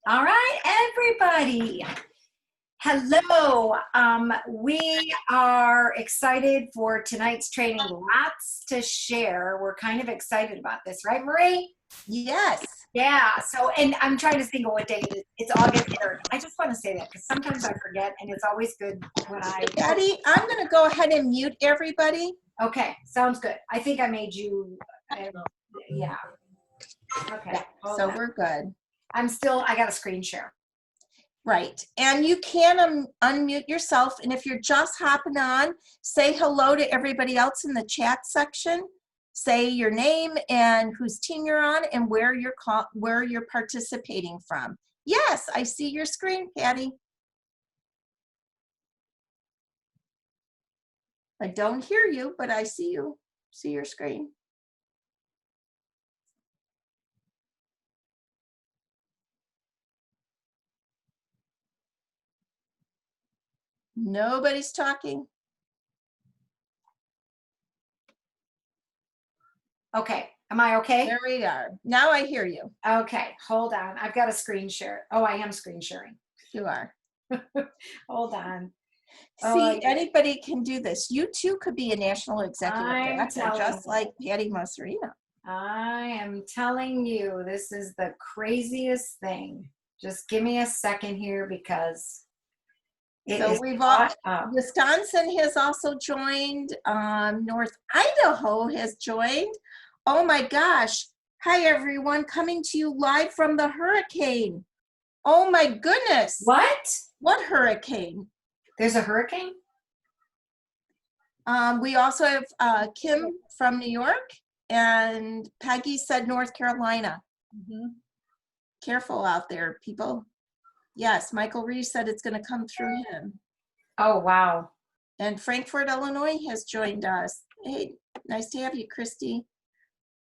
All right, everybody. Hello. We are excited for tonight's training. Lots to share. We're kind of excited about this, right, Marie? Yes. Yeah. So, and I'm trying to think of what day it is. It's August 3rd. I just want to say that because sometimes I forget, and it's always good when I. Patty, I'm going to go ahead and mute everybody. Okay, sounds good. I think I made you. Yeah. Okay. So we're good. I got a screen share. Right. And you can unmute yourself. And if you're just hopping on, say hello to everybody else in the chat section. Say your name and whose team you're on and where you're participating from. Yes, I see your screen, Patty. I don't hear you, but I see you. See your screen. Nobody's talking. Okay. Am I okay? There we are. Now I hear you. Okay. Hold on. I've got a screen share. Oh, I am screen sharing. You are. Hold on. See, anybody can do this. You too could be a national executive director, just like Patty Masarino. I am telling you, this is the craziest thing. Just give me a second here because we've all, Wisconsin has also joined. North Idaho has joined. Oh my gosh. Hi, everyone. Coming to you live from the hurricane. Oh my goodness. What? What hurricane? There's a hurricane? We also have Kim from New York, and Peggy said North Carolina. Mm-hmm. Careful out there, people. Yes, Michael Reese said it's going to come through him. Oh, wow. And Frankfort, Illinois has joined us. Hey, nice to have you, Christy.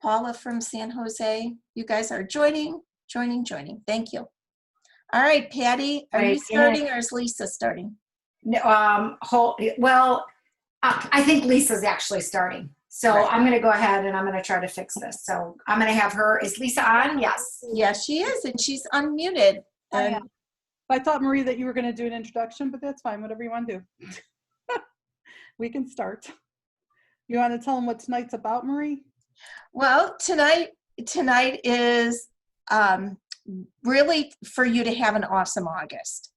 Paula from San Jose. You guys are joining. Thank you. All right, Patty, are you starting or is Lisa starting? No, well, I think Lisa's actually starting. So right. I'm going to go ahead and I'm going to try to fix this. So I'm going to have her. Is Lisa on? Yes. Yes, she is. And she's unmuted. And I thought, Marie, that you were going to do an introduction, but that's fine. Whatever you want to do. We can start. You want to tell them what tonight's about, Marie? Well, tonight is really for you to have an awesome August.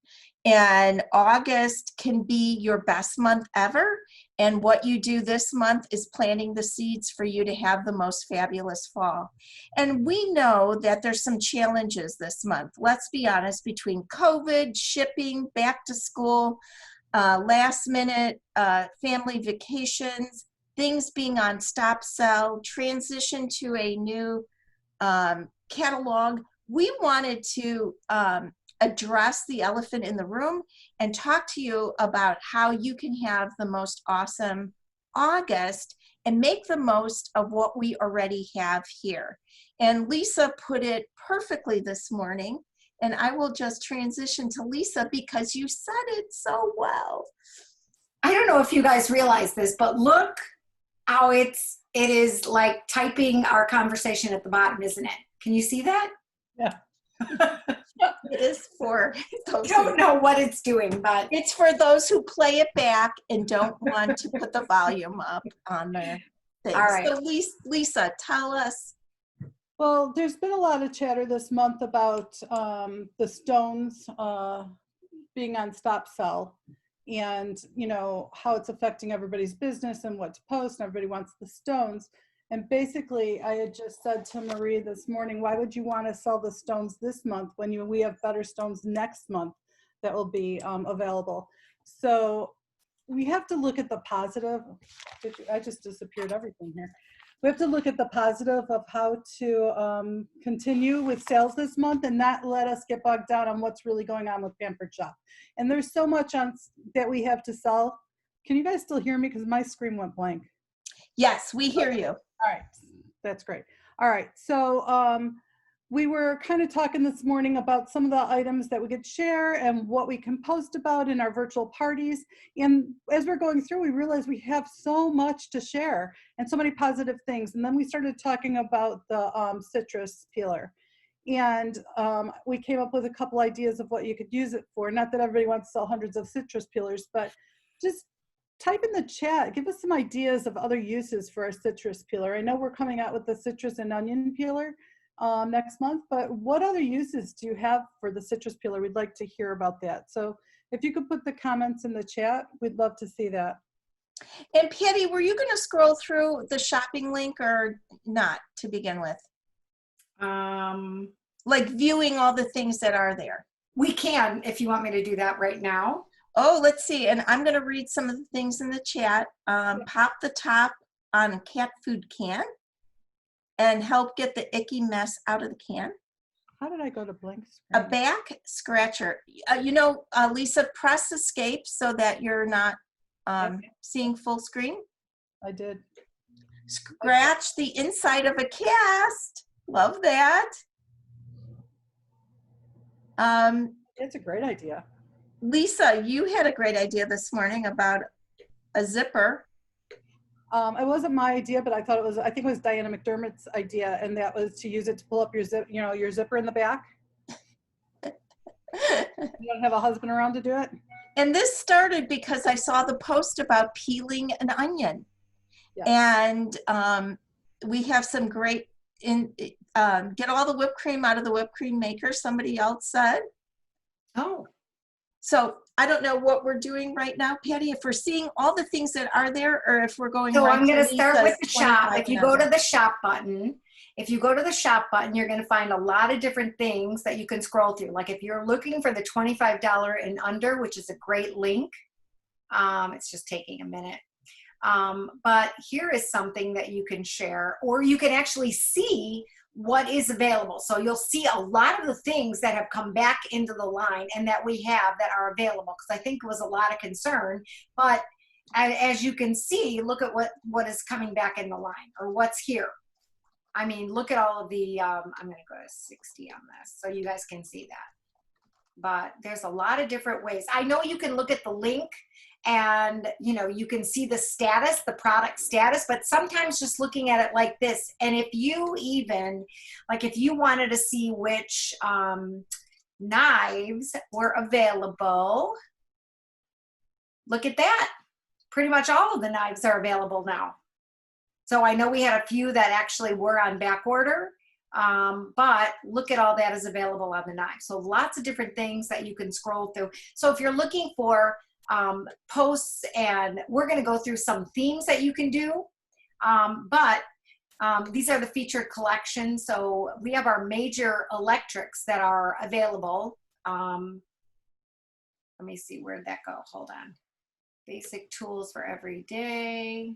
And August can be your best month ever. And what you do this month is planting the seeds for you to have the most fabulous fall. And we know that there's some challenges this month. Let's be honest, between COVID, shipping, back to school, last minute family vacations, things being on stop sell, transition to a new catalog. We wanted to address the elephant in the room and talk to you about how you can have the most awesome August and make the most of what we already have here. And Lisa put it perfectly this morning, and I will just transition to Lisa because you said it so well. I don't know if you guys realize this, but look how it is like typing our conversation at the bottom, isn't it? Can you see that? Yeah. It is for those I don't know what it's doing, but it's for those who play it back and don't want to put the volume up on their thing. All right. So Lisa, tell us. Well, there's been a lot of chatter this month about the stones being on stop sell, and how it's affecting everybody's business and what to post, and everybody wants the stones. And basically, I had just said to Marie this morning, why would you want to sell the stones this month when we have better stones next month that will be available? So we have to look at the positive. I just disappeared everything here. We have to look at the positive of how to continue with sales this month and not let us get bogged down on what's really going on with Pampered Chef. And there's so much that we have to sell. Can you guys still hear me? Because my screen went blank. Yes, we hear you. All right, that's great. All right, so we were kind of talking this morning about some of the items that we could share and what we can post about in our virtual parties. And as we're going through, we realized we have so much to share and so many positive things. And then we started talking about the citrus peeler. And we came up with a couple ideas of what you could use it for. Not that everybody wants to sell hundreds of citrus peelers, but just type in the chat, give us some ideas of other uses for our citrus peeler. I know we're coming out with the citrus and onion peeler next month, but what other uses do you have for the citrus peeler? We'd like to hear about that. So if you could put the comments in the chat, we'd love to see that. And Patty, were you going to scroll through the shopping link or not to begin with? Like viewing all the things that are there. We can, if you want me to do that right now. Oh, let's see. And I'm going to read some of the things in the chat. Pop the top on a cat food can and help get the icky mess out of the can. How did I go to blank A screen? back scratcher. Lisa, press escape so that you're not seeing full screen. I did. Scratch the inside of a cast. Love that. It's a great idea. Lisa, you had a great idea this morning about a zipper. It wasn't my idea, but I think it was Diana McDermott's idea, and that was to use it to pull up your your zipper in the back. You don't have a husband around to do it? And this started because I saw the post about peeling an onion. Yeah. And we have some great, get all the whipped cream out of the whipped cream maker, somebody else said. Oh. So I don't know what we're doing right now, Patty, if we're seeing all the things that are there or if we're going So right I'm going to Lisa's start with the shop. 25 If you and go under. to the shop button, you're going to find a lot of different things that you can scroll through. Like if you're looking for the $25 and under, which is a great link, it's just taking a minute. But here is something that you can share, or you can actually see what is available. So you'll see a lot of the things that have come back into the line and that we have that are available, because I think it was a lot of concern. But as you can see, look at what is coming back in the line, or what's here. I mean, look at all of the, I'm going to go to 60 on this so you guys can see that. But there's a lot of different ways. I know you can look at the link and you can see the status, the product status, but sometimes just looking at it like this, and if you wanted to see which knives were available, look at that. Pretty much all of the knives are available now. So I know we had a few that actually were on back order, but look at all that is available on the knife. So lots of different things that you can scroll through. So if you're looking for posts, and we're going to go through some themes that you can do, but these are the featured collections. So we have our major electrics that are available. Let me see, where'd that go? Hold on. Basic tools for every day.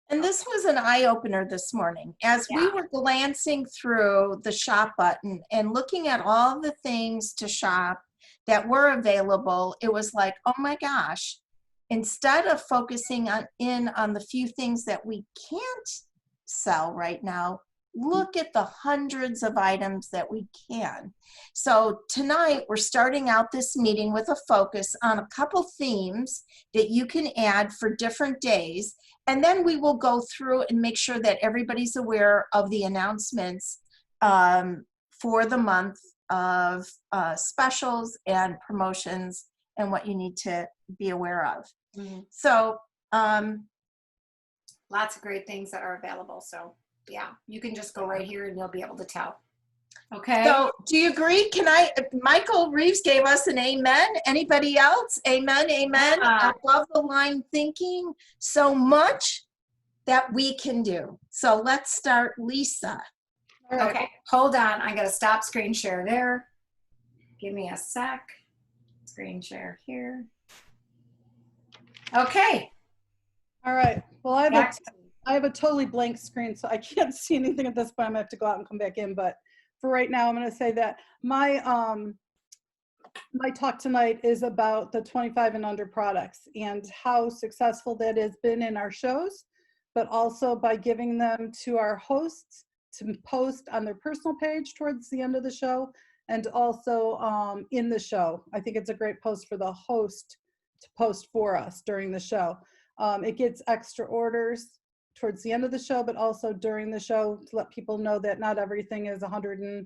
And this was an eye-opener this morning. As we were glancing through the shop button and looking at all the things to shop that were available, it was like, oh my gosh, instead of focusing on the few things that we can't sell right now, look at the hundreds of items that we can. So tonight we're starting out this meeting with a focus on a couple themes that you can add for different days. And then we will go through and make sure that everybody's aware of the announcements for the month of specials and promotions and what you need to be aware of. Mm-hmm. So lots of great things that are available. So yeah, you can just go right here and you'll be able to tell. Okay. So do you agree? Michael Reeves gave us an amen. Anybody else? Amen, amen. Above the line thinking, so much that we can do. So let's start, Lisa. All right. Okay, hold on. I gotta stop screen share there. Give me a sec. Screen share here. Okay. All right. Well, I have a totally blank screen, so I can't see anything at this point. I'm gonna have to go out and come back in. But for right now, I'm gonna say that my talk tonight is about the 25 and under products and how successful that has been in our shows, but also by giving them to our hosts to post on their personal page towards the end of the show, and also in the show. I think it's a great post for the host to post for us during the show. It gets extra orders towards the end of the show, but also during the show to let people know that not everything is $120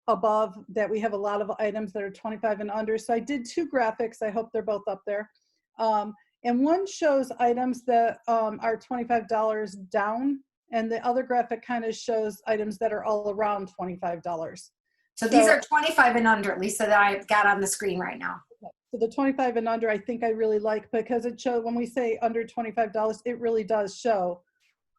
above that we have a lot of items that are 25 and under. So I did 2 graphics. I hope they're both up there. And one shows items that are $25 down, and the other graphic kind of shows items that are all around $25. So these are 25 and under, Lisa, that I've got on the screen right now. So the 25 and under, I think I really like, because it shows, when we say under $25, it really does show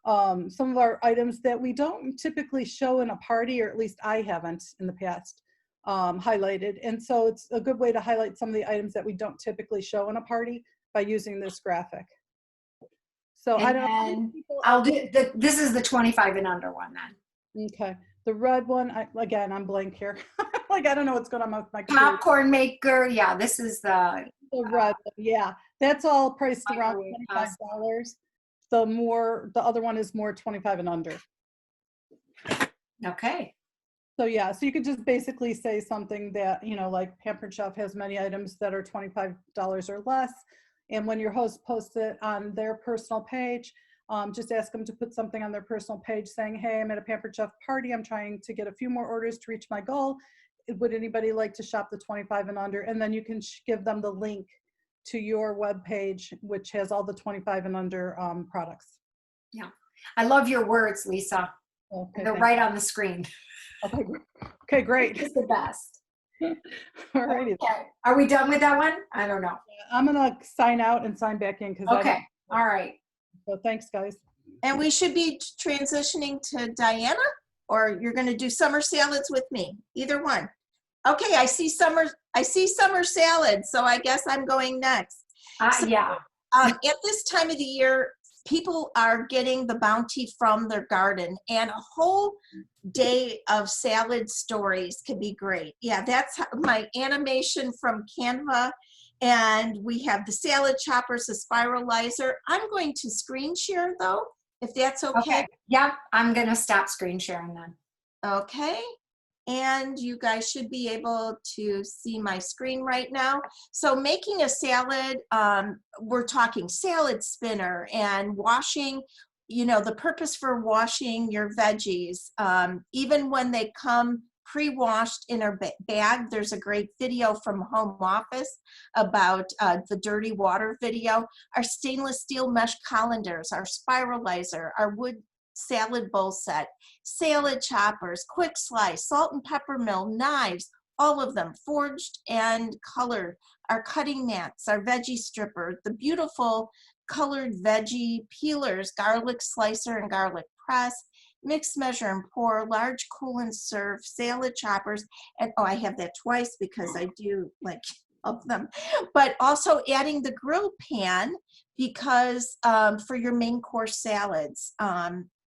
some of our items that we don't typically show in a party, or at least I haven't in the past, highlighted. And so it's a good way to highlight some of the items that we don't typically show in a party by using this graphic. So I don't know. I'll do this is the 25 and under one then. Okay. The red one, again, I'm blank here. Like, I don't know what's going on with my computer. Popcorn maker. Yeah, this is the The red one, yeah. That's all priced around $25. The other one is more 25 and under. okay. So yeah, so you could just basically say something that, you know, like Pampered Chef has many items that are $25 or less. And when your host posts it on their personal page, just ask them to put something on their personal page saying, hey, I'm at a Pampered Chef party. I'm trying to get a few more orders to reach my goal. Would anybody like to shop the 25 and under? And then you can give them the link to your web page, which has all the 25 and under products. Yeah. I love your words, Lisa. Okay, They're right on the screen. Okay, great. It's the best. All righty. Okay. Are we done with that one? I don't know. I'm gonna sign out and sign back in, because Okay. All right. So thanks, guys. And we should be transitioning to Diana, or you're going to do summer salads with me, either one. Okay, I see summer salad, so I guess I'm going next. Yeah. At this time of the year, people are getting the bounty from their garden, and a whole day of salad stories can be great. Yeah, that's my animation from Canva. And we have the salad choppers, the spiralizer. I'm going to screen share though, if that's okay. Okay. Yep. I'm going to stop screen sharing then. Okay. And you guys should be able to see my screen right now. So making a salad, we're talking salad spinner and washing, you know, the purpose for washing your veggies, even when they come pre-washed in a bag. There's a great video from Home Office about the dirty water video. Our stainless steel mesh colanders, our spiralizer, our wood salad bowl set, salad choppers, quick slice, salt and pepper mill, knives, all of them forged and colored, our cutting mats, our veggie stripper, the beautiful colored veggie peelers, garlic slicer and garlic press, mix, measure, and pour, large cool and serve, salad choppers, and oh, I have that twice because I do like of them, but also adding the grill pan because for your main course salads.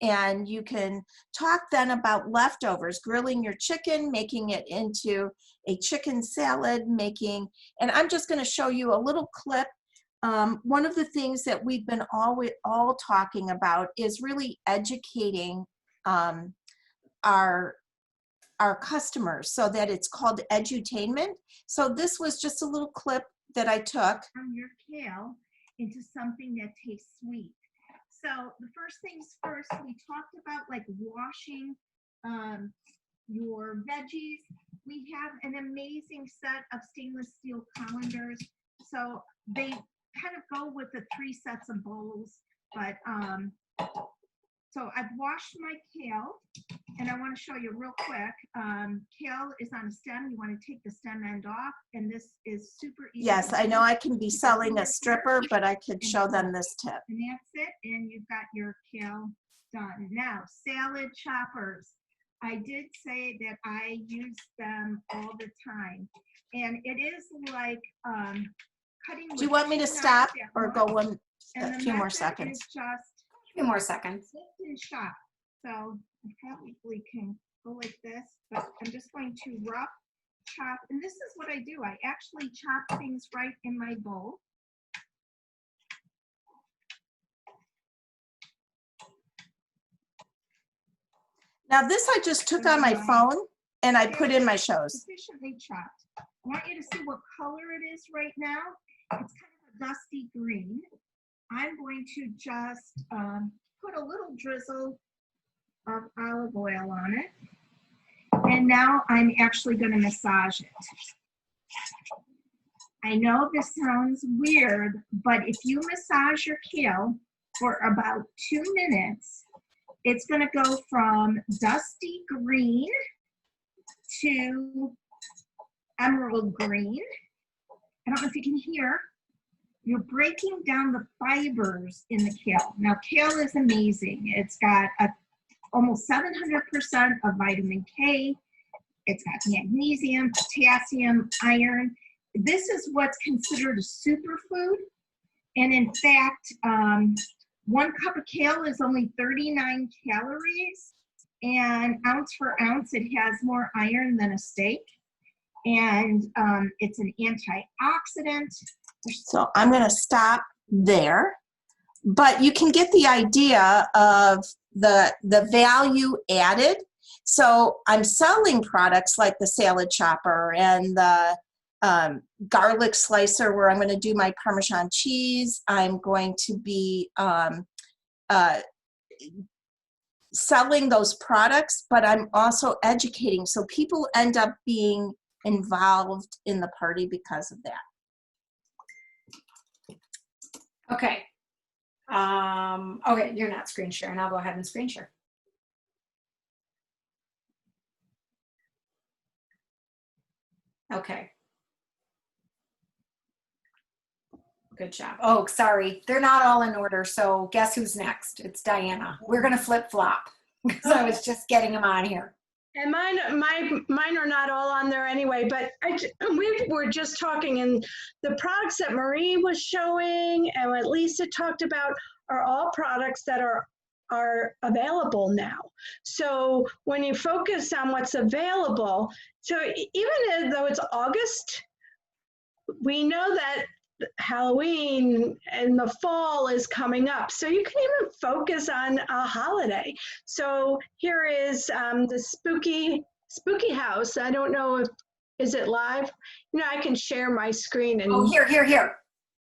And you can talk then about leftovers, grilling your chicken, making it into a chicken salad, and I'm just going to show you a little clip. One of the things that we've been all talking about is really educating our customers so that it's called edutainment. So this was just a little clip that I took. Turn your kale into something that tastes sweet. So the first things first, we talked about like washing your veggies. We have an amazing set of stainless steel colanders. So they kind of go with the 3 sets of bowls, but so I've washed my kale, and I want to show you real quick. Kale is on a stem. You want to take the stem end off, and this is super easy. Yes, I know I can be selling a stripper, but I could show them this tip. And that's it, and you've got your kale done. Now, salad choppers. I did say that I use them all the time, and it is like cutting. Do you want me to stop or go a few more seconds? Just A few more seconds. lift and chop. So I probably can go like this, but I'm just going to rough chop. And this is what I do. I actually chop things right in my bowl. Now this I just took on my phone and I put in my shows. Sufficiently chopped. I want you to see what color it is right now. It's kind of a dusty green. I'm going to just put a little drizzle of olive oil on it. And now I'm actually going to massage it. I know this sounds weird, but if you massage your kale for about 2 minutes, it's going to go from dusty green to emerald green. I don't know if you can hear. You're breaking down the fibers in the kale. Now, kale is amazing. It's got almost 700% of vitamin K. It's got magnesium, potassium, iron. This is what's considered a superfood. And in fact, 1 cup of kale is only 39 calories. And ounce for ounce, it has more iron than a steak. And it's an antioxidant. So I'm going to stop there, but you can get the idea of the value added. So I'm selling products like the salad chopper and the garlic slicer where I'm going to do my Parmesan cheese. I'm going to be selling those products, but I'm also educating. So people end up being involved in the party because of that. Okay. Okay, you're not screen sharing. I'll go ahead and screen share. Okay. Good job. Oh, sorry. They're not all in order. So guess who's next? It's Diana. We're going to flip flop because I was just getting them on here. And mine are not all on there anyway, but we were just talking, and the products that Marie was showing and what Lisa talked about are all products that are available now. So when you focus on what's available, so even though it's August, we know that Halloween and the fall is coming up. So you can even focus on a holiday. So here is the spooky house. I don't know if, is it live? You know, I can share my screen and Oh, here.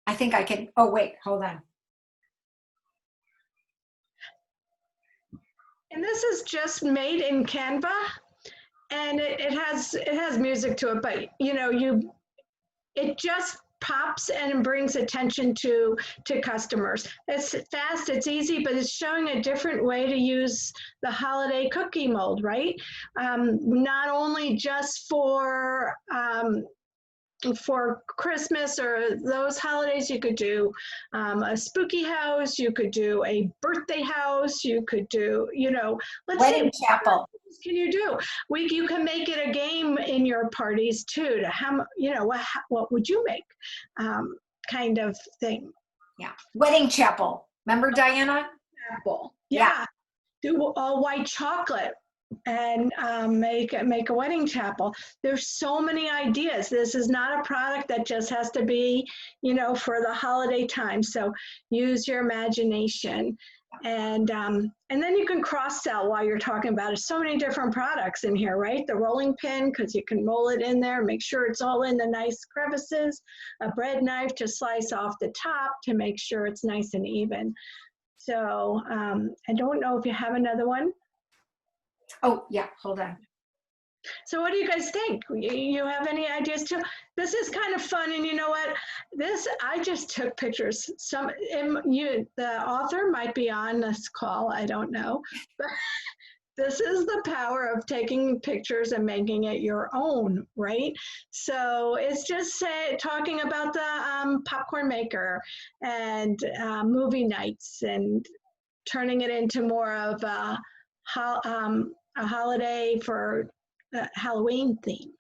I think I can. Oh, wait, hold on. and this is just made in Canva, and it has music to it, but you know, it just pops and brings attention to customers. It's fast, it's easy, but it's showing a different way to use the holiday cookie mold, right? Not only just for Christmas or those holidays. You could do a spooky house, you could do a birthday house, you could do, you know, Wedding chapel. What can you do? You can make it a game in your parties too, to how, you know, what would you make, kind of thing. Yeah. Wedding chapel. Remember, Diana? Apple. Yeah. Do all white chocolate and make a wedding chapel. There's so many ideas. This is not a product that just has to be, you know, for the holiday time. So use your imagination, and then you can cross sell while you're talking about it. So many different products in here, right? The rolling pin, because you can roll it in there, make sure it's all in the nice crevices. A bread knife to slice off the top to make sure it's nice and even. So I don't know if you have another one. Oh, yeah, hold on. So what do you guys think? You have any ideas too? This is kind of fun, and you know what? I just took pictures. The author might be on this call, I don't know. But this is the power of taking pictures and making it your own, right? So it's just talking about the popcorn maker and movie nights and turning it into more of a holiday for Halloween theme.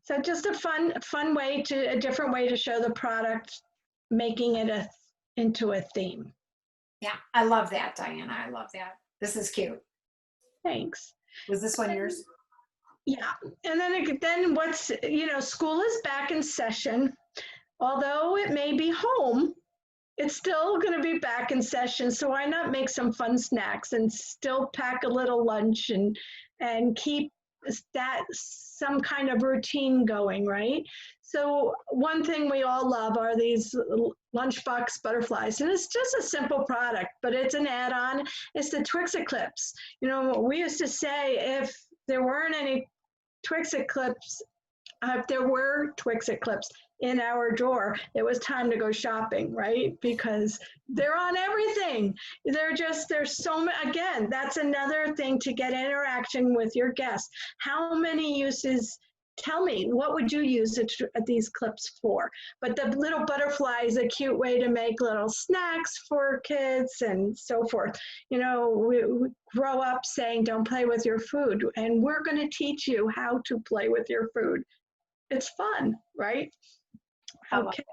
So just a fun way a different way to show the product, making it into a theme. Yeah, I love that, Diana. I love that. This is cute. Thanks. Was this one yours? Yeah, and then what's, you know, school is back in session. Although it may be home, it's still going to be back in session. So why not make some fun snacks and still pack a little lunch and keep that some kind of routine going, right? So one thing we all love are these lunchbox butterflies, and it's just a simple product, but it's an add-on. It's the Twix Eclipse. You know, we used to say if there weren't any Twix-It clips. There were Twix-It clips in our drawer. It was time to go shopping, right? Because they're on everything. There's so many. Again, that's another thing to get interaction with your guests. How many uses? Tell me, what would you use these clips for? But the little butterfly is a cute way to make little snacks for kids and so forth. You know, we grow up saying, don't play with your food. And we're going to teach you how to play with your food. It's fun, right? I love Okay.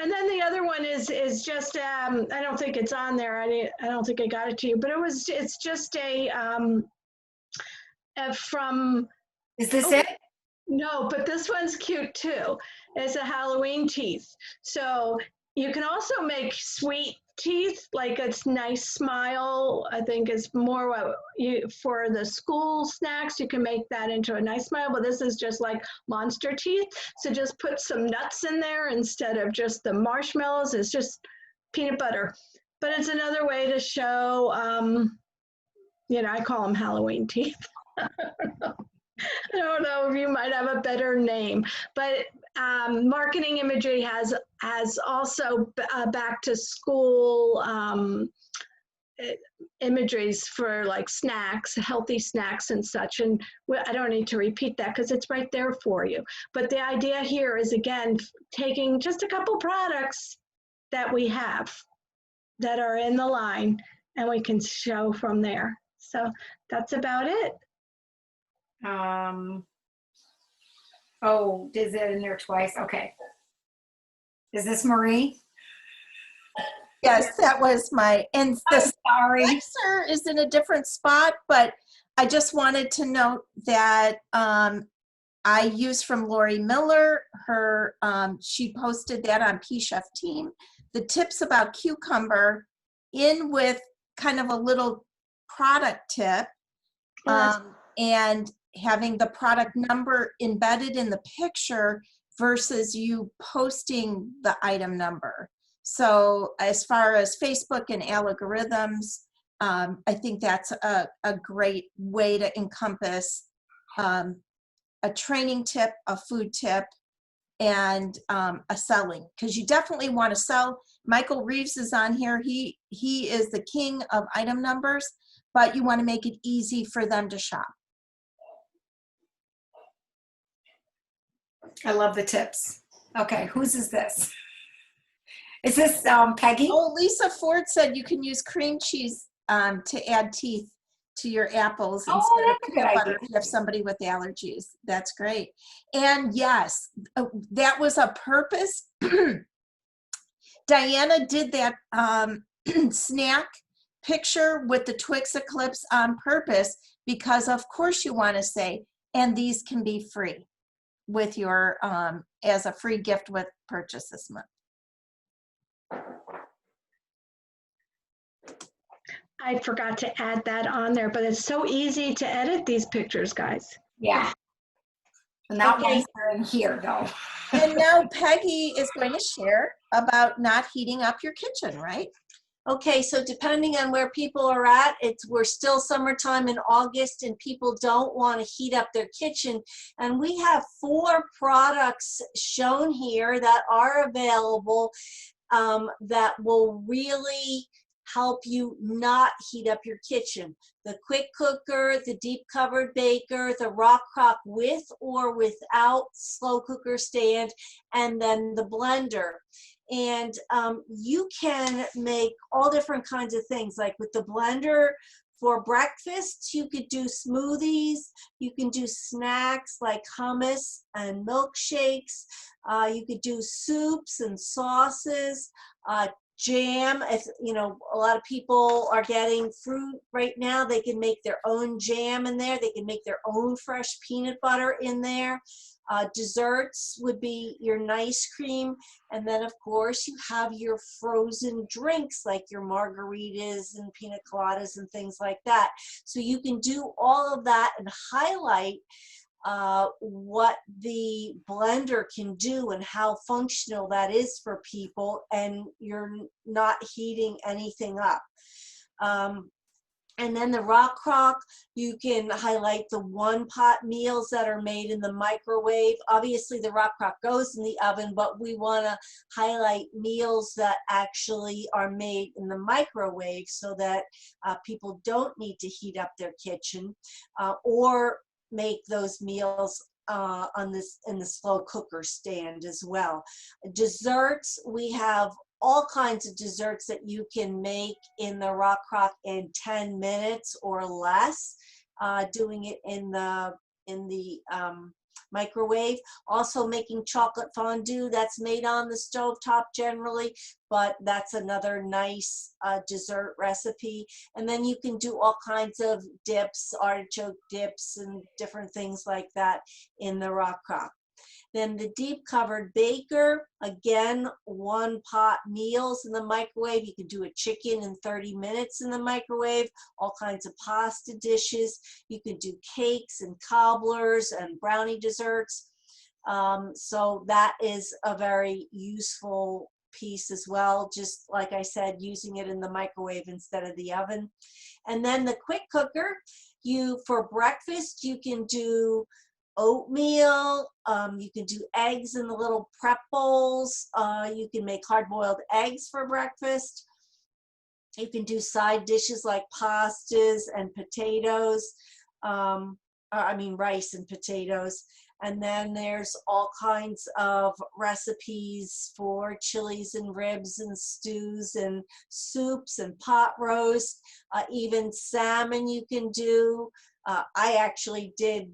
And then the other one is just I don't think it's on there. I don't think I got it to you, but it's just from. Is this it? No, but this one's cute too. It's a Halloween teeth. So you can also make sweet teeth, like a nice smile. I think is more what for the school snacks, you can make that into a nice smile, but this is just like monster teeth. So just put some nuts in there instead of just the marshmallows. It's just peanut butter. But it's another way to show, I call them Halloween teeth. I don't know if you might have a better name, but marketing imagery has also back to school imageries for like snacks, healthy snacks and such. And I don't need to repeat that because it's right there for you. But the idea here is, again, taking just a couple products that we have that are in the line and we can show from there. So that's about it. Oh, is it in there twice? Okay. Is this Marie? Yes, that was and the Sorry. slicer is in a different spot, but I just wanted to note that I used from Lori Miller. She posted that on P-Chef Team. The tips about cucumber in with kind of a little product tip, and having the product number embedded in the picture versus you posting the item number. So as far as Facebook and algorithms, I think that's a great way to encompass a training tip, a food tip, and a selling, because you definitely want to sell. Michael Reeves is on here. He is the king of item numbers, but you want to make it easy for them to shop. I love the tips. Okay, whose is this? Is this Peggy? Oh, Lisa Ford said you can use cream cheese to add teeth to your apples instead of that's a good peanut butter idea. if you have somebody with allergies. That's great. And yes, that was a purpose. Diana did that snack picture with the Twix-It clips on purpose because of course you want to say, and these can be free with your as a free gift with purchase this month. I forgot to add that on there, but it's so easy to edit these pictures, guys. Yeah. And that Okay. one's in here though. And now Peggy is going to share about not heating up your kitchen, right? Okay, so depending on where people are at, we're still summertime in August and people don't want to heat up their kitchen. And we have 4 products shown here that are available that will really help you not heat up your kitchen. The quick cooker, the deep covered baker, the rock crock with or without slow cooker stand, and then the blender. And you can make all different kinds of things. Like with the blender for breakfast, you could do smoothies, you can do snacks like hummus and milkshakes, you could do soups and sauces, jam. If you know, a lot of people are getting fruit right now, they can make their own jam in there, they can make their own fresh peanut butter in there. Desserts would be your nice cream, and then of course you have your frozen drinks like your margaritas and pina coladas and things like that. So you can do all of that and highlight what the blender can do and how functional that is for people, and you're not heating anything up. And then the Rock Crock, you can highlight the one pot meals that are made in the microwave. Obviously the Rock Crock goes in the oven, but we want to highlight meals that actually are made in the microwave so that people don't need to heat up their kitchen or make those meals in the slow cooker stand as well. Desserts, we have all kinds of desserts that you can make in the Rock Crock in 10 minutes or less, doing it in the microwave. Also making chocolate fondue, that's made on the stovetop generally, but that's another nice dessert recipe. And then you can do all kinds of dips, artichoke dips and different things like that in the Rock Crock. Then the deep covered baker, again, one pot meals in the microwave. You can do a chicken in 30 minutes in the microwave, all kinds of pasta dishes. You can do cakes and cobblers and brownie desserts. So that is a very useful piece as well, just like I said, using it in the microwave instead of the oven. And then the quick cooker, for breakfast, you can do oatmeal, you can do eggs in the little prep bowls, you can make hard-boiled eggs for breakfast, you can do side dishes like pastas and potatoes, rice and potatoes. And then there's all kinds of recipes for chilies and ribs and stews and soups and pot roast, even salmon you can do. I actually did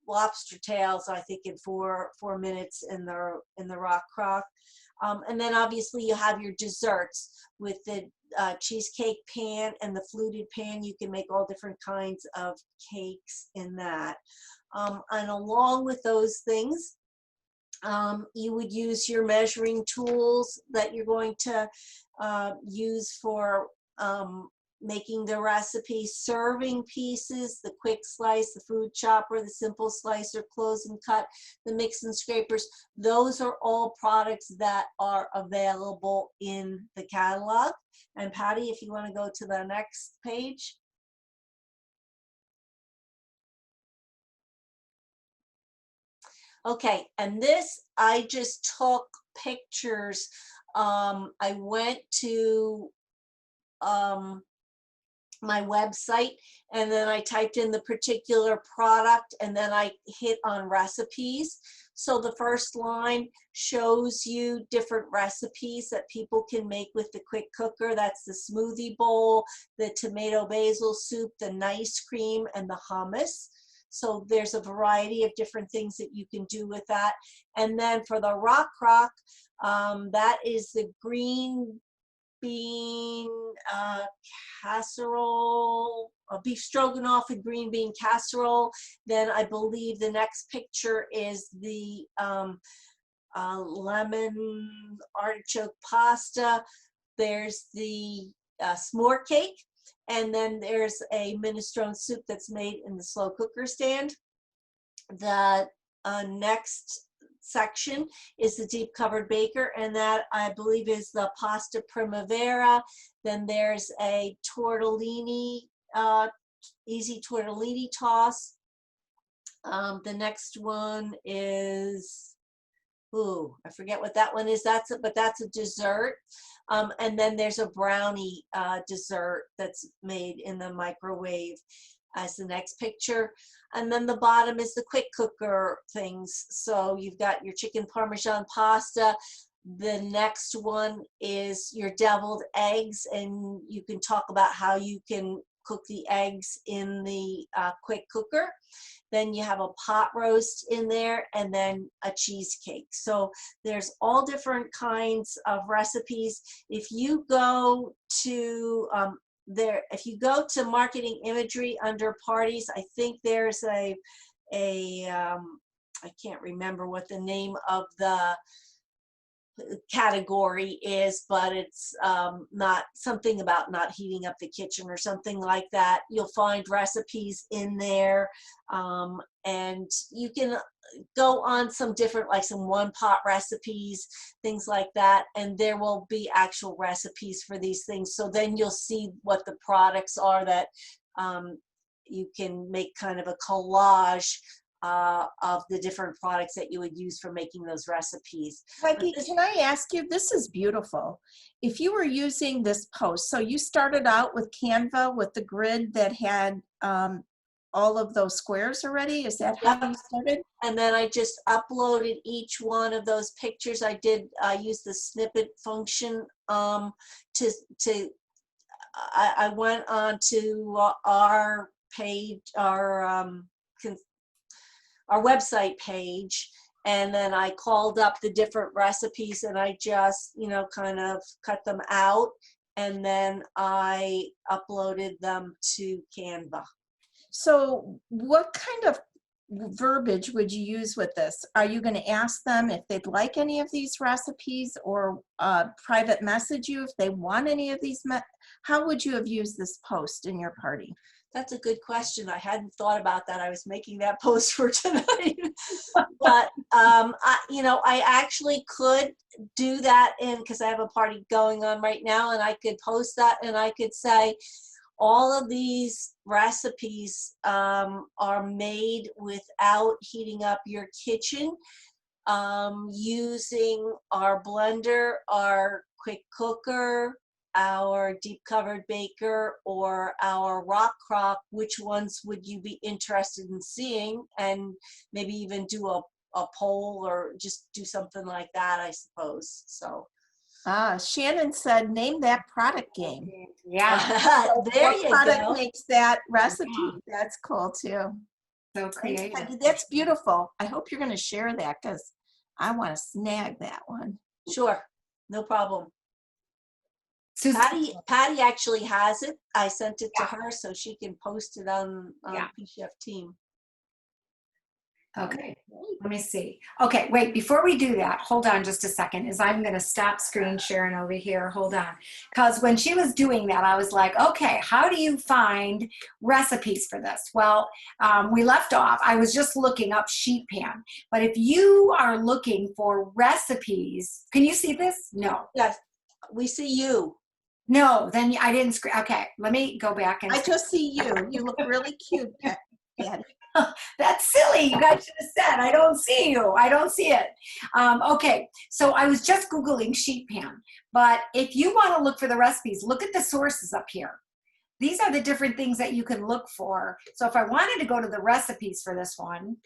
lobster tails, I think, in 4 minutes in the Rock Crock. And then obviously you have your desserts with the cheesecake pan and the fluted pan. You can make all different kinds of cakes in that. And along with those things, you would use your measuring tools that you're going to use for making the recipe, serving pieces, the quick slice, the food chopper, the simple slicer, close and cut, the mix and scrapers. Those are all products that are available in the catalog. And Patty, if you want to go to the next page. Okay, and this, I just took pictures. I went to my website and then I typed in the particular product and then I hit on recipes. So the first line shows you different recipes that people can make with the quick cooker. That's the smoothie bowl, the tomato basil soup, the nice cream, and the hummus. So there's a variety of different things that you can do with that. And then for the Rock Crock, that is the green bean casserole, beef stroganoff and green bean casserole. Then I believe the next picture is the lemon artichoke pasta. There's the s'more cake. And then there's a minestrone soup that's made in the slow cooker stand. The next section is the deep covered baker, and that I believe is the pasta primavera. Then there's a tortellini, easy tortellini toss. The next one is, I forget what that one is. But that's a dessert. And then there's a brownie dessert that's made in the microwave as the next picture. And then the bottom is the quick cooker things. So you've got your chicken Parmesan pasta. The next one is your deviled eggs, and you can talk about how you can cook the eggs in the quick cooker. Then you have a pot roast in there, and then a cheesecake. So there's all different kinds of recipes. If you go to if you go to marketing imagery under parties, I think there's I can't remember what the name of category is, but it's not something about not heating up the kitchen or something like that. You'll find recipes in there, and you can go on some different, like some one pot recipes, things like that, and there will be actual recipes for these things. So then you'll see what the products are that you can make kind of a collage of the different products that you would use for making those recipes. Peggy, can I ask you, this is beautiful. If you were using this post, so you started out with Canva with the grid that had all of those squares already? Is that how you started? And then I just uploaded each one of those pictures. I use the snippet function I went on to our page, our website page, and then I called up the different recipes and I just, kind of cut them out, and then I uploaded them to Canva. So what kind of verbiage would you use with this? Are you going to ask them if they'd like any of these recipes, or private message you if they want any of these? How would you have used this post in your party? That's a good question. I hadn't thought about that. I was making that post for tonight. But, I actually could do that because I have a party going on right now, and I could post that and I could say, all of these recipes are made without heating up your kitchen, using our blender, our quick cooker, our deep covered baker, or our rock crock. Which ones would you be interested in seeing? And maybe even do a poll or just do something like that, I suppose. So Shannon said, name that product game. Yeah. There What you product go. makes that recipe? That's cool too. So Thanks, creative. Peggy. That's beautiful. I hope you're going to share that because I want to snag that one. Sure, no problem. Susan, Patty actually has it. I sent it to her so she can post it on Yeah. PCF team. okay, let me see. Okay, wait, before we do that, hold on just a second, as I'm going to stop screen sharing over here. Hold on. Because when she was doing that, I was like, okay, how do you find recipes for this? Well, we left off. I was just looking up sheet pan. But if you are looking for recipes, can you see this? No. Yes, we see you. No, then I didn't screen. Okay, let me go back and. I just see you. You look really cute, Patty. That's silly. You guys should have said, I don't see you. I don't see it. Okay, so I was just Googling sheet pan. But if you want to look for the recipes, look at the sources up here. These are the different things that you can look for. So if I wanted to go to the recipes for this one,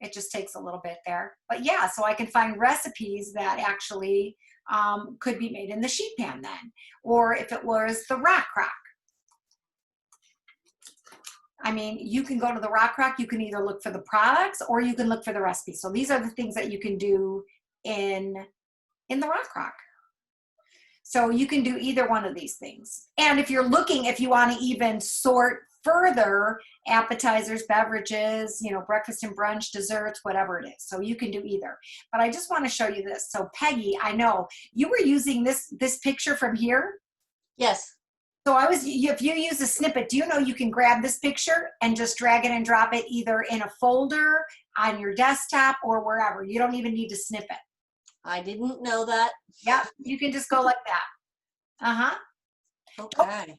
it just takes a little bit there. But yeah, so I can find recipes that actually could be made in the sheet pan then. Or if it was the rock crock. I mean, you can go to the rock crock, you can either look for the products or you can look for the recipes. So these are the things that you can do in the rock crock. So you can do either one of these things. And if you're looking, if you want to even sort further, appetizers, beverages, breakfast and brunch, desserts, whatever it is. So you can do either. But I just want to show you this. So Peggy, I know you were using this picture from here. Yes. So if you use a snippet, do you know you can grab this picture and just drag it and drop it either in a folder, on your desktop, or wherever. You don't even need to snip it. I didn't know that. Yeah, you can just go like that. Uh-huh. Okay.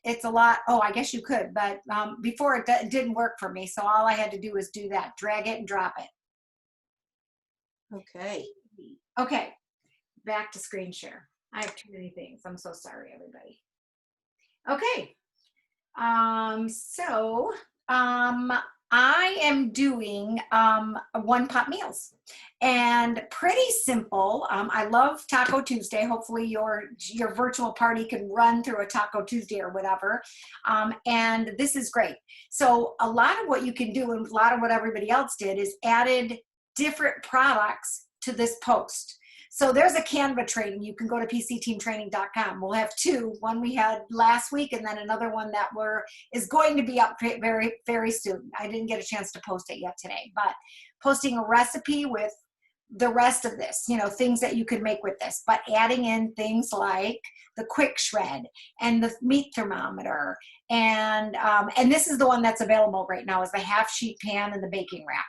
It's a lot. Oh, I guess you could, but before it didn't work for me. So all I had to do was do that, drag it and drop it. Okay. Okay, back to screen share. I have too many things. I'm so sorry, everybody. Okay, I am doing one pot meals, and pretty simple. I love Taco Tuesday. Hopefully your virtual party can run through a Taco Tuesday or whatever. And this is great. So a lot of what you can do, and a lot of what everybody else did, is added different products to this post. So there's a Canva training. You can go to pcteamtraining.com. We'll have two. One we had last week, and then another one that is going to be up very, very soon. I didn't get a chance to post it yet today, but posting a recipe with the rest of this, you know, things that you could make with this, but adding in things like the quick shred and the meat thermometer. And this is the one that's available right now, is the half sheet pan and the baking rack.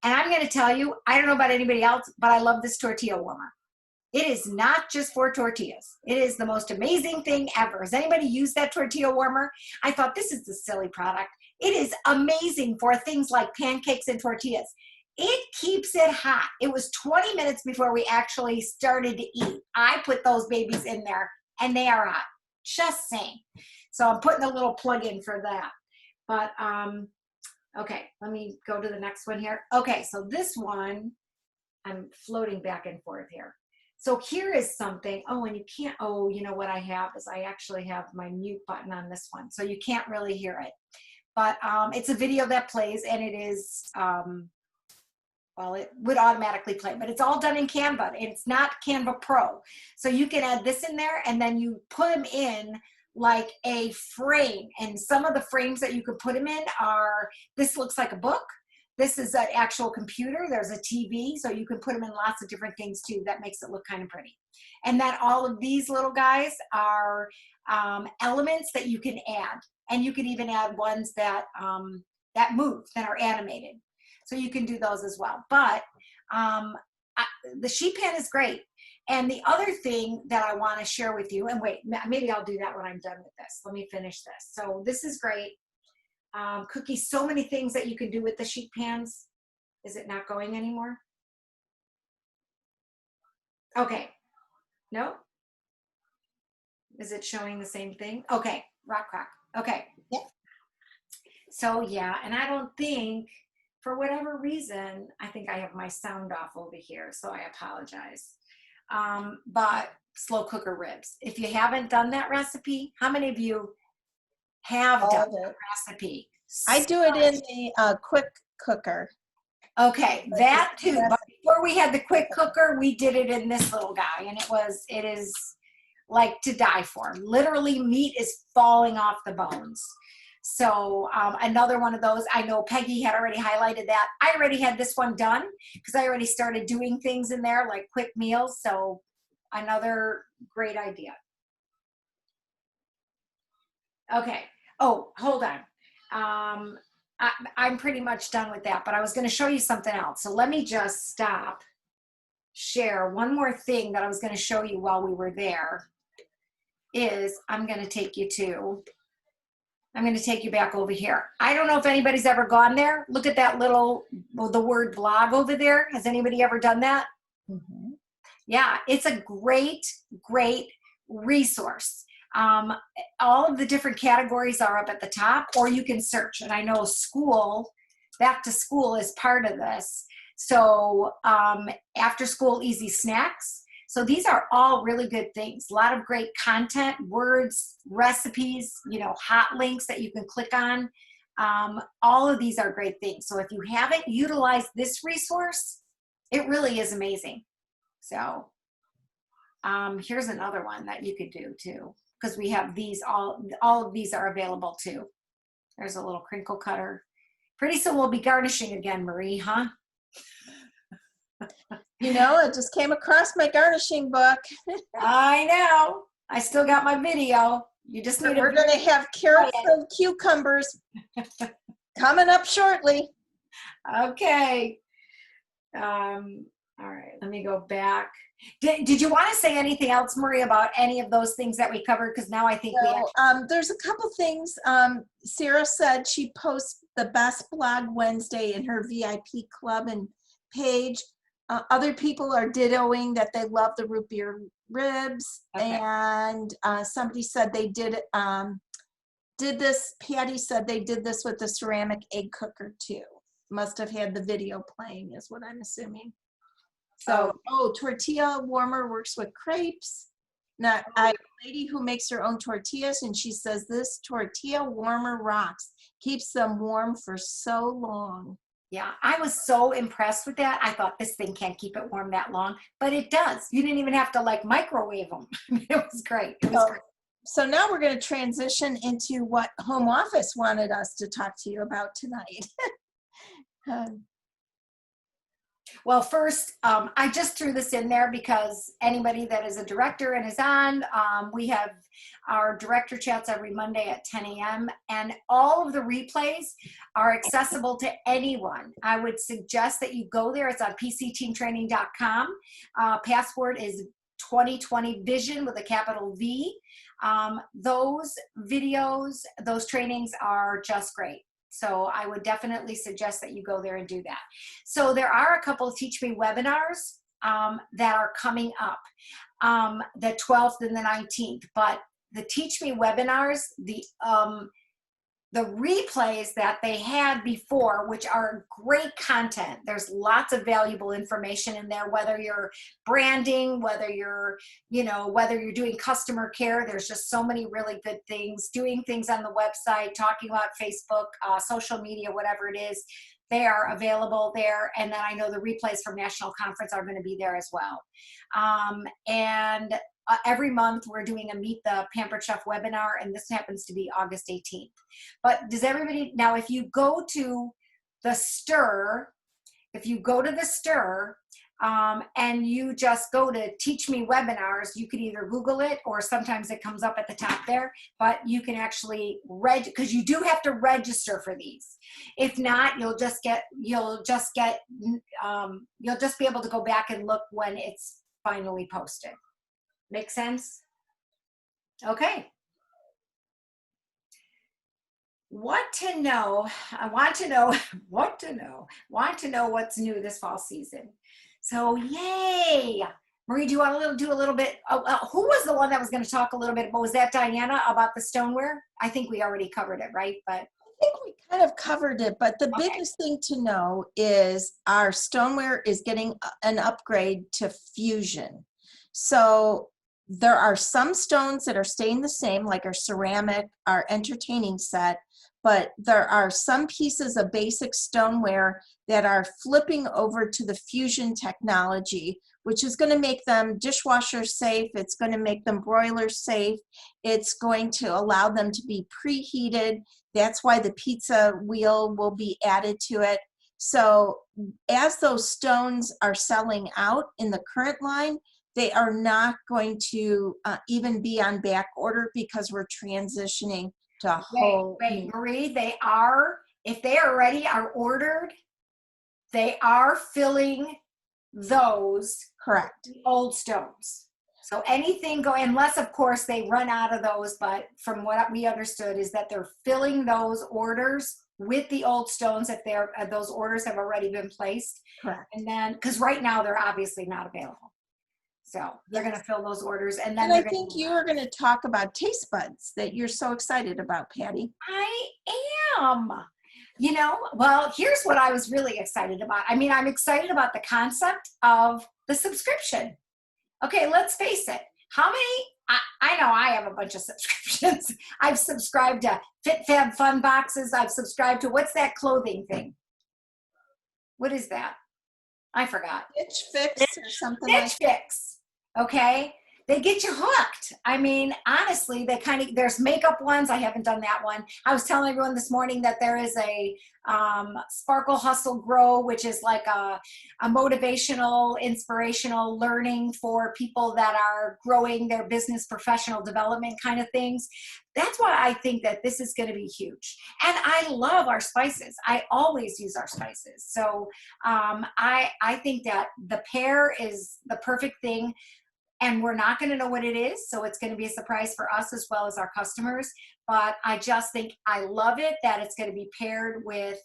And I'm going to tell you, I don't know about anybody else, but I love this tortilla warmer. It is not just for tortillas. It is the most amazing thing ever. Has anybody used that tortilla warmer? I thought, this is a silly product. It is amazing for things like pancakes and tortillas. It keeps it hot. It was 20 minutes before we actually started to eat. I put those babies in there and they are hot. Just saying. So I'm putting a little plug in for that. But okay, let me go to the next one here. Okay, so this one, I'm floating back and forth here. So here is something, oh, and you can't, oh, you know what I have is I actually have my mute button on this one, so you can't really hear it. But it's a video that plays, and it is, well, it would automatically play, but it's all done in Canva. It's not Canva Pro. So you can add this in there, and then you put them in like a frame. And some of the frames that you could put them in are, this looks like a book. This is an actual computer. There's a TV, so you can put them in lots of different things too. That makes it look kind of pretty. And then all of these little guys are elements that you can add. And you can even add ones that, that move, that are animated. So you can do those as well. But the sheet pan is great. And the other thing that I want to share with you, and wait, maybe I'll do that when I'm done with this. Let me finish this. So this is great. Cookie, so many things that you can do with the sheet pans. Is it not going anymore? Okay. No? Is it showing the same thing? Okay. Rock. Okay. Yep. So yeah, and I don't think, for whatever reason, I think I have my sound off over here, so I apologize. But slow cooker ribs. If you haven't done that recipe, how many of you have done that recipe? I do it in the quick cooker. Okay, that too. But before we had the quick cooker, we did it in this little guy, and it is like to die for. Literally, meat is falling off the bones. So another one of those, I know Peggy had already highlighted that. I already had this one done because I already started doing things in there like quick meals. So another great idea. Okay. Oh, hold on. I'm pretty much done with that, but I was going to show you something else. So let me just stop, share one more thing that I was going to show you while we were there is I'm going to take you back over here. I don't know if anybody's ever gone there. Look at that little, the word blog over there. Has anybody ever done that? Mm-hmm. Yeah, it's a great resource. All of the different categories are up at the top, or you can search. And I know school, back to school is part of this. So after school easy snacks. So these are all really good things. A lot of great content, words, recipes, you know, hot links that you can click on. All of these are great things. So if you haven't utilized this resource, it really is amazing. So here's another one that you could do too, because we have these, all of these are available too. There's a little crinkle cutter. Pretty soon we'll be garnishing again, Marie, huh? You know, it just came across my garnishing book. I know. I still got my video. You just need We're going to have carrot-filled cucumbers coming up shortly. Okay. All right, let me go back. Did you want to say anything else, Marie, about any of those things that we covered? Because now I think there's a couple things. Sarah said she posts the Best Blog Wednesday in her VIP club and page. Other people are dittoing that they love the root beer ribs. Okay. And somebody said they did this. Patty said they did this with the ceramic egg cooker too. Must have had the video playing is what I'm assuming. So, tortilla warmer works with crepes. Now, I have a lady who makes her own tortillas, and she says this tortilla warmer rocks. Keeps them warm for so long. Yeah, I was so impressed with that. I thought this thing can't keep it warm that long, but it does. You didn't even have to like microwave them. It was great. It was great. So now we're going to transition into what home office wanted us to talk to you about tonight. Well, first, I just threw this in there because anybody that is a director and is on, we have our director chats every Monday at 10 a.m. and all of the replays are accessible to anyone. I would suggest that you go there. It's on pcteamtraining.com. Password is 2020 Vision with a capital V. Those videos, those trainings are just great. So I would definitely suggest that you go there and do that. So there are a couple of Teach Me webinars that are coming up, the 12th and the 19th. But the Teach Me webinars, the replays that they had before, which are great content. There's lots of valuable information in there, whether you're branding, whether you're doing customer care. There's just so many really good things, doing things on the website, talking about Facebook, social media, whatever it is. They are available there. And then I know the replays from National Conference are going to be there as well. And every month we're doing a Meet the Pampered Chef webinar, and this happens to be August 18th. But does everybody, now if you go to the STIR, and you just go to Teach Me webinars, you can either Google it or sometimes it comes up at the top there, but you can actually because you do have to register for these. If not, you'll just be able to go back and look when it's finally posted. Make sense? Okay. What to know? I want to know what to know. Want to know what's new this fall season. So yay. Marie, do you want to do a little bit? Who was the one that was going to talk a little bit? Was that Diana about the stoneware? I think we already covered it, right? But I think we kind of covered it, but the Okay. biggest thing to know is our stoneware is getting an upgrade to Fusion. So there are some stones that are staying the same, like our ceramic, our entertaining set, but there are some pieces of basic stoneware that are flipping over to the Fusion technology, which is going to make them dishwasher safe. It's going to make them broiler safe. It's going to allow them to be preheated. That's why the pizza wheel will be added to it. So as those stones are selling out in the current line, they are not going to even be on back order because we're transitioning to a whole wait, new. Marie, if they already are ordered, they are filling those Correct. old stones. So anything unless of course they run out of those, but from what we understood is that they're filling those orders with the old stones if those orders have already been placed. Correct. And then, because right now they're obviously not available. So they're going to fill those orders, and then And I think you are going to talk about taste buds that you're so excited about, Patty. I am. Well, here's what I was really excited about. I mean, I'm excited about the concept of the subscription. Okay, let's face it. How many? I know I have a bunch of subscriptions. I've subscribed to FitFab Fun Boxes. I've subscribed to what's that clothing thing? What is that? I forgot. Stitch Fix or something like Stitch Fix. Okay, they get you hooked. I mean, honestly, there's makeup ones. I haven't done that one. I was telling everyone this morning that there is a Sparkle Hustle Grow, which is like a motivational, inspirational learning for people that are growing their business, professional development kind of things. That's why I think that this is going to be huge. And I love our spices. I always use our spices. So I think that the pear is the perfect thing. And we're not going to know what it is, so it's going to be a surprise for us as well as our customers. But I just think I love it that it's going to be paired with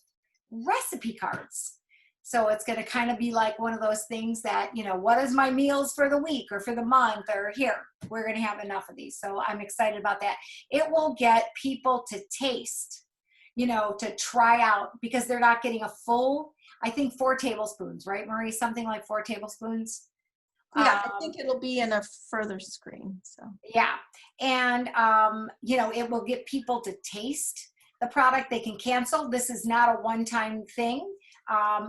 recipe cards. So it's going to kind of be like one of those things that, what is my meals for the week or for the month, or here, we're going to have enough of these. So I'm excited about that. It will get people to taste, to try out, because they're not getting a full, I think 4 tablespoons, right, Marie? Something like 4 tablespoons. Yeah, I think it'll be in a further screen. So yeah, and it will get people to taste the product. They can cancel. This is not a one-time thing.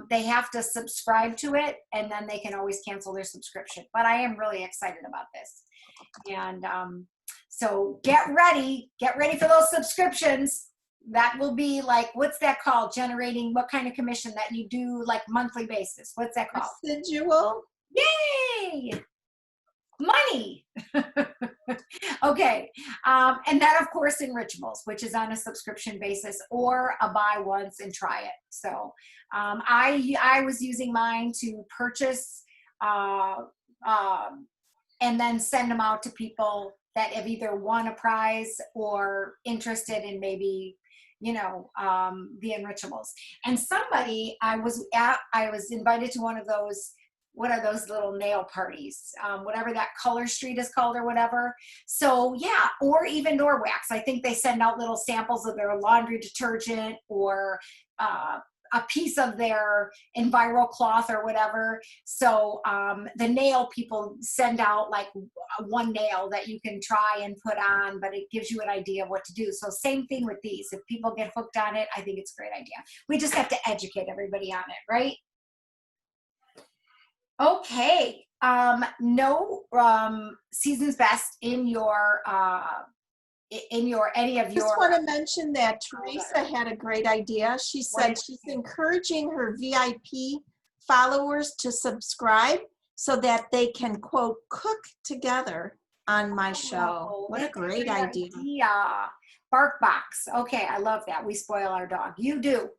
They have to subscribe to it, and then they can always cancel their subscription. But I am really excited about this, and so get ready for those subscriptions. that will be like, what's that called? Generating what kind of commission that you do like monthly basis? What's that called? Residual. Yay! Money. Okay. And then of course Enrichables, which is on a subscription basis or a buy once and try it. So I was using mine to purchase and then send them out to people that have either won a prize or interested in maybe, you know, the Enrichables. And somebody, I was invited to one of those, what are those little nail parties, whatever that Color Street is called or whatever. So yeah, or even Norwax. I think they send out little samples of their laundry detergent or a piece of their Enviro cloth or whatever. So the nail people send out like one nail that you can try and put on, but it gives you an idea of what to do. So same thing with these. If people get hooked on it, I think it's a great idea. We just have to educate everybody on it, right? Okay. No season's best in your any of your. Just want to mention that Teresa had a great idea. She said she's encouraging her VIP followers to subscribe so that they can, quote, cook together on my show. Oh, What a that's great idea. Bark box. Okay, I love that. We spoil our dog. You do.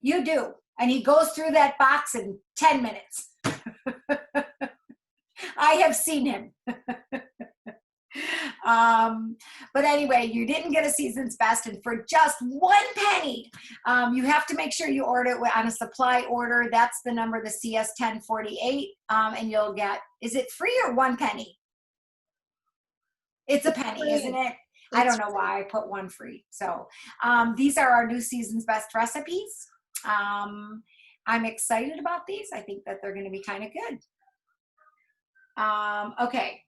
You do. And he goes through that box in 10 minutes. I have seen him. But anyway, you didn't get a season's best, and for just 1 penny, you have to make sure you order it on a supply order. That's the number, the CS1048, and you'll get, is it free or 1 penny? It's a penny, free. Isn't it? I don't know why I put 1 free. So these are our new season's best recipes. I'm excited about these. I think that they're going to be kind of good. Okay.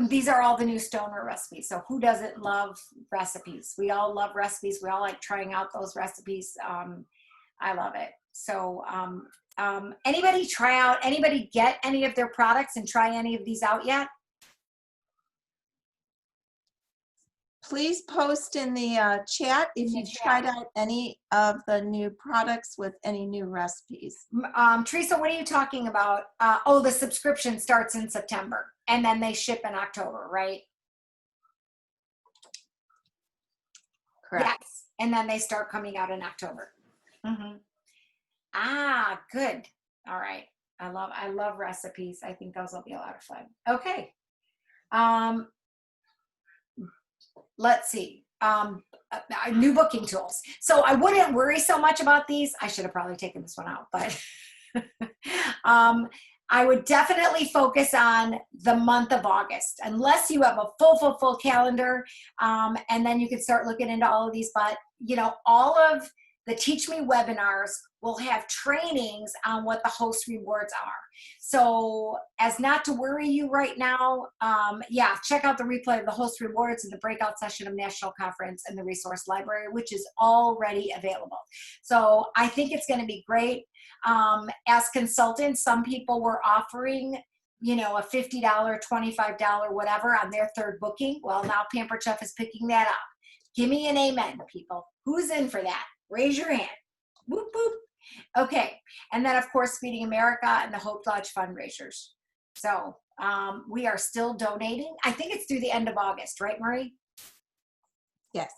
These are all the new stoneware recipes. So who doesn't love recipes? We all love recipes. We all like trying out those recipes. I love it. So anybody get any of their products and try any of these out yet? Please post in the chat if you've tried out any of the new products with any new recipes. Teresa, what are you talking about? Oh, the subscription starts in September and then they ship in October, right? Correct. Yes, and then they start coming out in October. Mm-hmm. Ah, good. All right. I love recipes. I think those will be a lot of fun. Okay. Let's see. New booking tools. So I wouldn't worry so much about these. I should have probably taken this one out, but I would definitely focus on the month of August, unless you have a full calendar, and then you can start looking into all of these. But you know, all of the Teach Me webinars will have trainings on what the host rewards are. So as not to worry you right now, yeah, check out the replay of the host rewards and the breakout session of National Conference and the resource library, which is already available. So I think it's going to be great. As consultants, some people were offering, you know, a $50, $25, whatever on their third booking. Well, now Pampered Chef is picking that up. Give me an amen, people. Who's in for that? Raise your hand. Whoop, whoop. Okay. And then, of course, Feeding America and the Hope Lodge fundraisers. So we are still donating. I think it's through the end of August, right, Marie? Yes.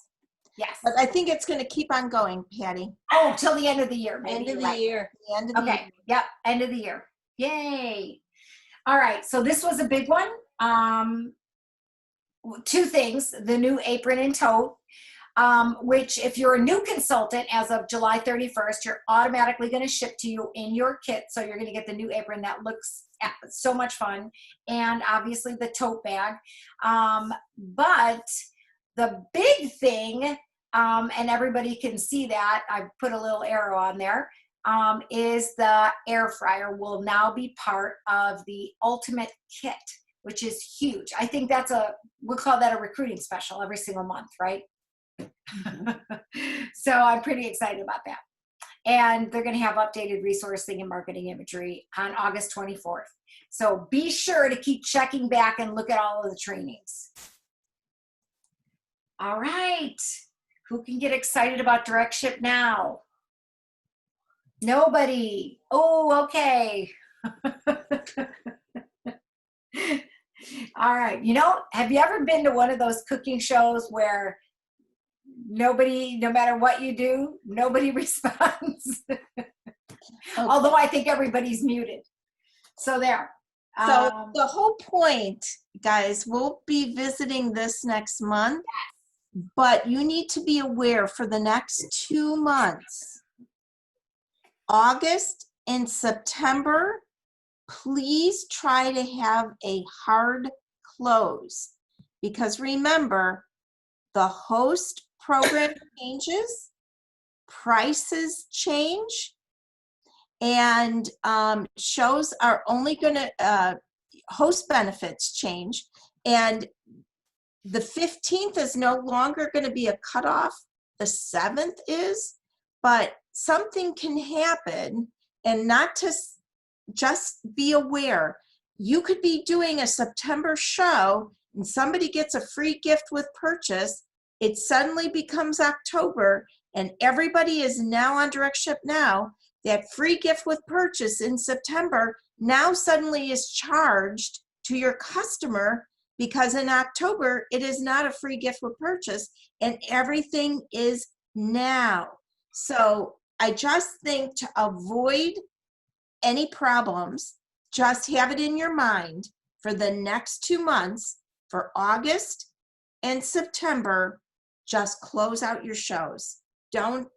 Yes. But I think it's going to keep on going, Patty. Oh, till the end of the year. Maybe. End of the Right. year. The end of the Okay. year. Yep. End of the year. Yay. All right. So this was a big one. 2 things, the new apron and tote, which if you're a new consultant as of July 31st, you're automatically going to ship to you in your kit. So you're going to get the new apron that looks so much fun. And obviously the tote bag. But the big thing, and everybody can see that, I put a little arrow on there, is the air fryer will now be part of the ultimate kit, which is huge. I think that's we'll call that a recruiting special every single month, right? So I'm pretty excited about that. And they're going to have updated resourcing and marketing imagery on August 24th. So be sure to keep checking back and look at all of the trainings. All right. Who can get excited about Direct Ship Now? Nobody. Oh, okay. All right. You know, have you ever been to one of those cooking shows where nobody, no matter what you do, nobody responds? Although I think everybody's muted. So there. So the whole point, guys, we'll be visiting this next month, but you need to be aware for the next 2 months, August and September, please try to have a hard close, because remember, the host program changes, prices change, and shows are only going to, host benefits change, and the 15th is no longer going to be a cutoff, the 7th is, but something can happen, and not to just be aware. You could be doing a September show and somebody gets a free gift with purchase, it suddenly becomes October, and everybody is now on Direct Ship Now. That free gift with purchase in September now suddenly is charged to your customer, because in October it is not a free gift with purchase, and everything is now. So I just think, to avoid any problems, just have it in your mind for the next 2 months, for August and September, just close out your shows. Don't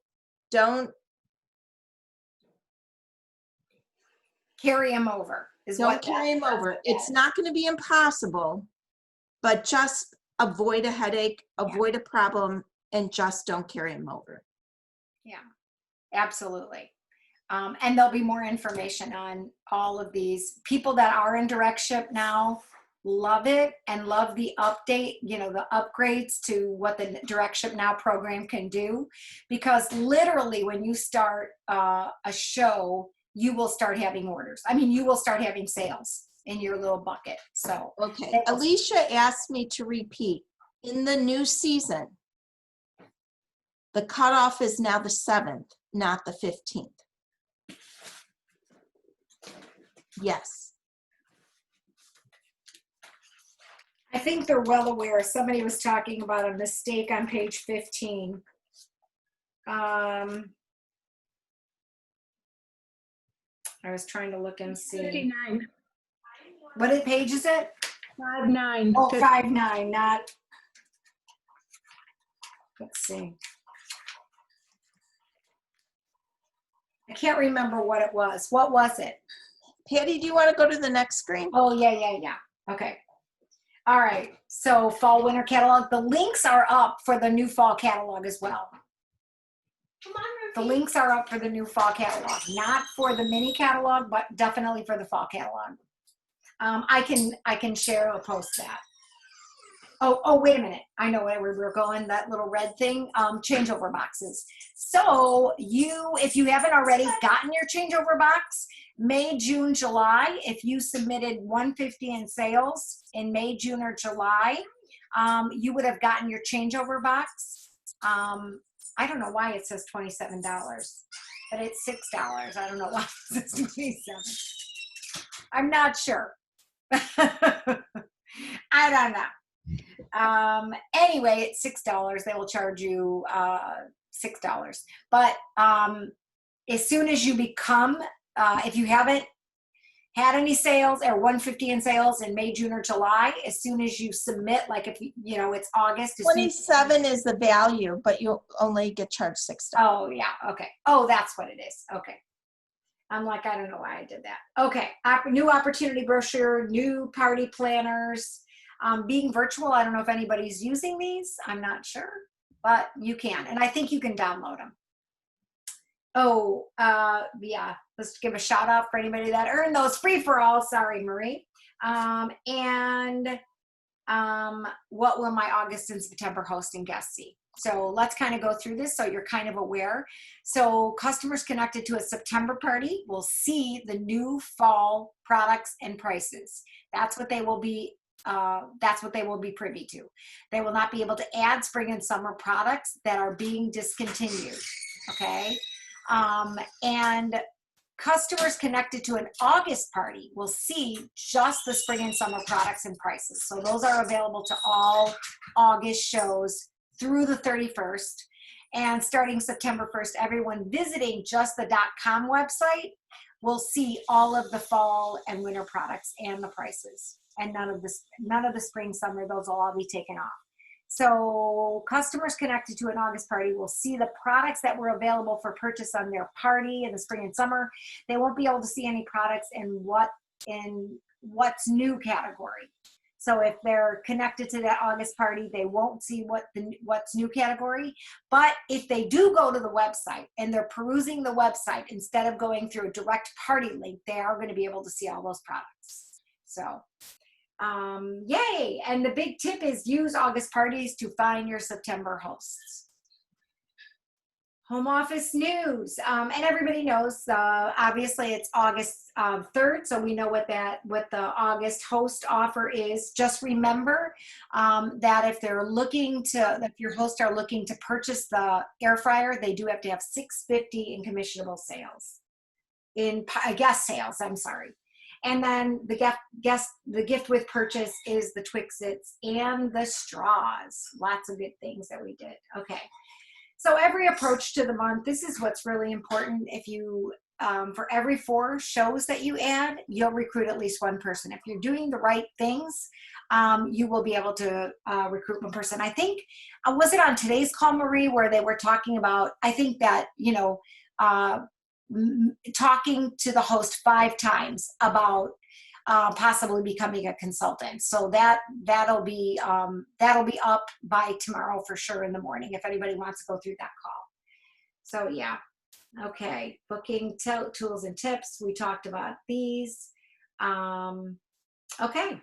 carry them over. Don't carry them over. It's not going to be impossible, but just avoid a headache, avoid a problem, and just don't carry them over. Yeah, absolutely. And there'll be more information on all of these. People that are in Direct Ship Now love it and love the update, you know, the upgrades to what the Direct Ship Now program can do. Because literally when you start a show, you will start having orders. I mean, you will start having sales in your little bucket. So, okay. Alicia asked me to repeat. In the new season, the cutoff is now the 7th, not the 15th. Yes. I think they're well aware. Somebody was talking about a mistake on page 15. I was trying to look and see. 59. What page is it? 59. Oh, 59, not. Let's see. I can't remember what it was. What was it? Patty, do you want to go to the next screen? Oh, yeah. Okay. All right. So fall winter catalog. The links are up for the new fall catalog as well. Come on, The links are up for the new fall catalog, not for the mini catalog, but definitely for the fall catalog. I can share or post that. Oh, wait a minute. I know where we're going, that little red thing, changeover boxes. So if you haven't already gotten your changeover box, May, June, July, if you submitted 150 in sales in May, June, or July, you would have gotten your changeover box. I don't know why it says $27, but it's $6. I don't know why it says $27. I'm not sure. I don't know. Anyway, it's $6. They will charge you $6. But as soon as you become, if you haven't had any sales or 150 in sales in May, June, or July, as soon as you submit, like if you know it's August. 27 is the value, but you'll only get charged $6. Oh yeah, okay. Oh, that's what it is. Okay. I'm like, I don't know why I did that. Okay, new opportunity brochure, new party planners. Being virtual, I don't know if anybody's using these. I'm not sure, but you can. And I think you can download them. Oh, yeah, let's give a shout out for anybody that earned those free for all. Sorry, Marie. What will my August and September hosting guests see? So let's kind of go through this so you're kind of aware. So customers connected to a September party will see the new fall products and prices. That's what they will be that's what they will be privy to. They will not be able to add spring and summer products that are being discontinued. Okay. And customers connected to an August party will see just the spring and summer products and prices. So those are available to all August shows through the 31st. And starting September 1st, everyone visiting just the .com website will see all of the fall and winter products and the prices. And none of the spring, summer, those will all be taken off. So customers connected to an August party will see the products that were available for purchase on their party in the spring and summer. They won't be able to see any products in what's new category. So if they're connected to that August party, they won't see what's new category. But if they do go to the website and they're perusing the website instead of going through a direct party link, they are going to be able to see all those products. So yay. And the big tip is use August parties to find your September hosts. Home office news. And everybody knows, obviously it's August 3rd. So we know what the August host offer is. Just remember that if your hosts are looking to purchase the air fryer, they do have to have $650 in commissionable sales, in guest sales, I'm sorry. And then the gift with purchase is the Twix-Its and the straws. Lots of good things that we did. Okay. So every approach to the month, this is what's really important. If you, for every 4 shows that you add, you'll recruit at least 1 person. If you're doing the right things, you will be able to recruit 1 person. I think, was it on today's call, Marie, where they were talking about, I think that, talking to the host 5 times about possibly becoming a consultant. So that'll be up by tomorrow for sure in the morning if anybody wants to go through that call. So yeah. Okay. Booking tools and tips. We talked about these. Okay.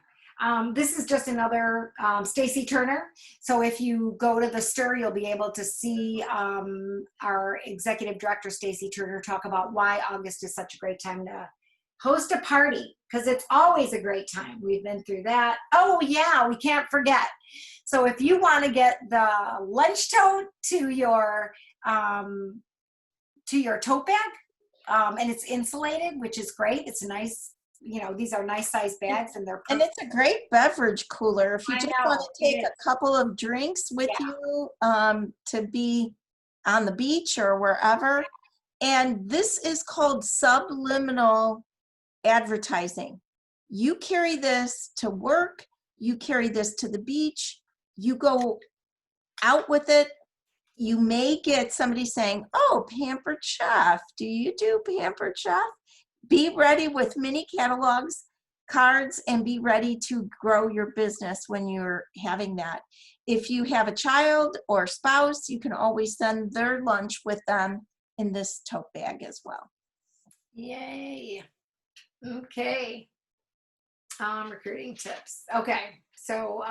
This is just another Stacy Turner. So if you go to the STIR, you'll be able to see our executive director, Stacy Turner, talk about why August is such a great time to host a party, because it's always a great time. We've been through that. Oh yeah, we can't forget. So if you want to get the lunch tote to your tote bag, and it's insulated, which is great. It's a nice, these are nice sized bags, and they're perfect. And it's a great beverage cooler if you just want to take a couple of drinks with you to be on the beach or wherever. And this is called subliminal advertising. You carry this to work, you carry this to the beach, you go out with it. You may get somebody saying, oh, Pampered Chef, do you do Pampered Chef? Be ready with mini catalogs, cards, and be ready to grow your business when you're having that. If you have a child or spouse, you can always send their lunch with them in this tote bag as well. Yay. Okay. Recruiting tips. Okay. So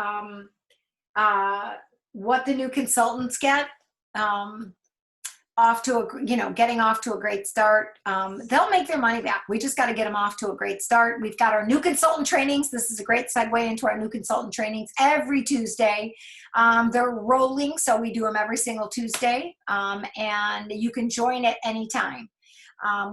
what the new consultants get, getting off to a great start. They'll make their money back. We just got to get them off to a great start. We've got our new consultant trainings. This is a great segue into our new consultant trainings every Tuesday. They're rolling, so we do them every single Tuesday, and you can join at any time.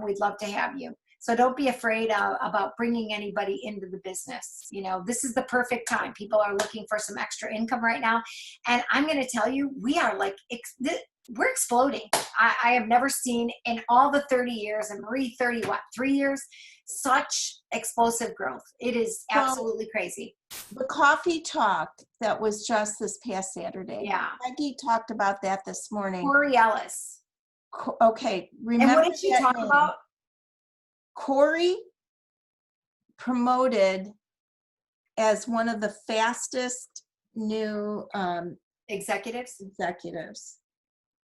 We'd love to have you. So don't be afraid about bringing anybody into the business. This is the perfect time. People are looking for some extra income right now. And I'm going to tell you, we are we're exploding. I have never seen in all the 30 years, and Marie, 3 years, such explosive growth. It is absolutely crazy. The coffee talk that was just this past Saturday. Yeah. Maggie talked about that this morning. Corey Ellis. Okay. Remember, and what did she talk about? Corey promoted as one of the fastest new executives.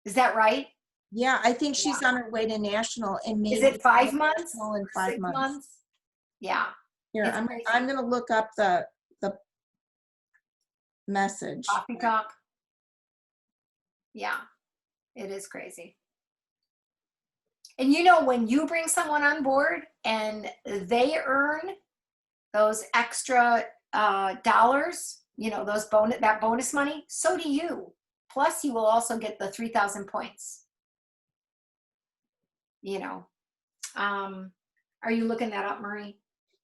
Is that right? Yeah, I think she's on her way to national. And maybe is it 5 months? In 5 months. Yeah. Here, I'm going to look up the message. Coffee talk. Yeah, it is crazy. And when you bring someone on board and they earn those extra dollars, those that bonus money, so do you. Plus you will also get the 3,000 points. Are you looking that up, Marie?